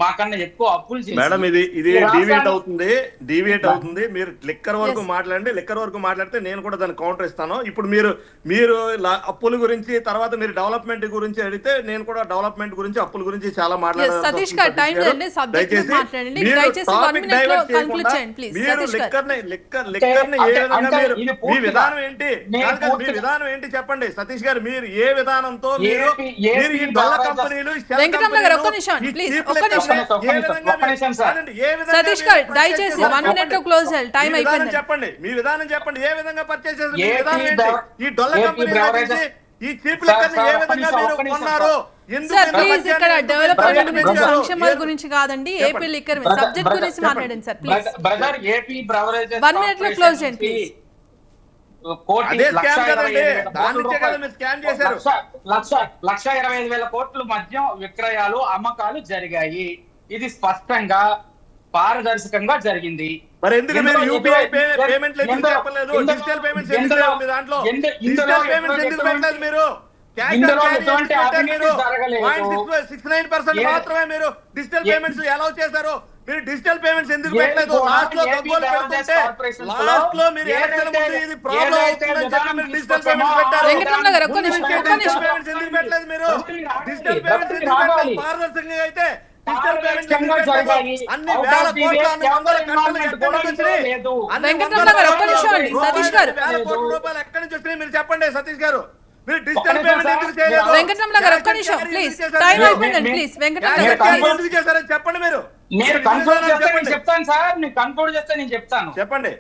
మాకన్నా ఎక్కువ అప్పులు మేడం చేసి ఇది ఇది ఈ డీవియేట్ రాష్ట్రాన్ని అవుతుంది. మీరు లిక్కర్ వరకు మాట్లాడండి. లిక్కర్ వరకు మాట్లాడితే నేను కూడా దాన్ని కౌంటర్ ఇస్తాను. ఇప్పుడు మీరు అప్పుల గురించి తర్వాత మీరు డెవలప్మెంట్ గురించి అడిగితే నేను కూడా డెవలప్మెంట్ గురించి అప్పుల గురించి చాలా మాట్లాడాలి. సతీష్ గారు టైం లేదండి, సబ్జెక్ట్ మీద మాట్లాడండి. దయచేసి 1 minute లో కంక్లూడ్ చేయండి ప్లీజ్. మీరు సతీష్ గారు లిక్కర్ని ఏ విధంగా మీరు ఇది మీ పూర్తిగా విధానం ఏంటి నేను మీ పూర్తిగా విధానం ఏంటి చెప్పండి సతీష్ గారు. మీరు ఏ విధానంతో మీరు ఏపీ ఈ డొల్ల కంపెనీలు వెంకటరమణ గారు ఒక్క నిమిషం ప్లీజ్, ఒక్క నిమిషం. సతీష్ గారు దయచేసి 1 minute లో క్లోజ్ చేయాలి, టైం అయిపోయింది. చెప్పండి మీ విధానం చెప్పండి. ఏ విధంగా పర్చేస్ చేశారు? మీ ఏపీ విధానం ఏంటి? ఈ డొల్ల ఏపీ కంపెనీ బ్రవరేజెస్ ఈ చీప్ లిక్కర్ ఏ విధంగా మీరు కొన్నారు? సార్ ప్లీజ్ ఇక్కడ డెవలప్మెంట్ గురించి సంక్షేమాల గురించి కాదండి, ఏపీ లిక్కర్ సబ్జెక్ట్ గురించి మాట్లాడండి sir please. Brother AP beverages 1 minute లో క్లోజ్ చేయండి ప్లీజ్. అదే స్కామ్ కదండి, దాని నుంచే కదా మీరు స్కామ్ చేశారు. 1,25,000 కోట్లు మద్యం విక్రయాలు అమ్మకాలు జరిగాయి. ఇది స్పష్టంగా పారదర్శకంగా జరిగింది. మరి ఎందుకు మీరు యూపీఐ పేమెంట్లు ఎందుకు చెప్పలేదు? డిజిటల్ పేమెంట్స్ ఎందుకు లేవు మీ దాంట్లో? డిజిటల్ పేమెంట్స్ ఎందుకు పెట్టలేదు మీరు? ఇందులో ఎటువంటి అవినీతి జరగలేదు. 0.69% మాత్రమే మీరు డిజిటల్ పేమెంట్స్ అలౌ చేశారు. మీరు డిజిటల్ పేమెంట్స్ ఎందుకు పెట్టలేదు? లాస్ట్ లో గగ్గోలు పెడుతుంటే లాస్ట్ లో మీరు ఎలక్షన్ ముందు ఇది ప్రాబ్లం అవుతుందని చెప్పి మీరు డిజిటల్ పేమెంట్స్ పెట్టారు. వెంకటరమణ గారు ఒక్క నిమిషం, ఒక్క నిమిషం. పేమెంట్స్ ఎందుకు పెట్టలేదు మీరు? డిజిటల్ పేమెంట్స్ ఎందుకు పెట్టలేదు? పారదర్శకంగా అయితే డిజిటల్ పేమెంట్స్ ఎందుకు పెట్టలేదు? అన్ని వేల కోట్ల అన్ని వందల గంటలు ఎక్కడి నుంచి వచ్చినాయి? వెంకటరమణ గారు ఒక్క నిమిషం అండి. సతీష్ గారు వేల కోట్ల రూపాయలు ఎక్కడి నుంచి వచ్చినాయి మీరు చెప్పండి సతీష్ గారు. మీరు డిజిటల్ పేమెంట్ ఎందుకు చేయలేదు? వెంకటరమణ గారు ఒక్క నిమిషం ప్లీజ్, టైం అయిపోయిందండి ప్లీజ్. వెంకటరమణ గారు ఎందుకు చేశారని చెప్పండి. మీరు కన్క్లూడ్ చేస్తే నేను చెప్తాను సార్. నేను కన్క్లూడ్ చేస్తే నేను చెప్తాను. చెప్పండి.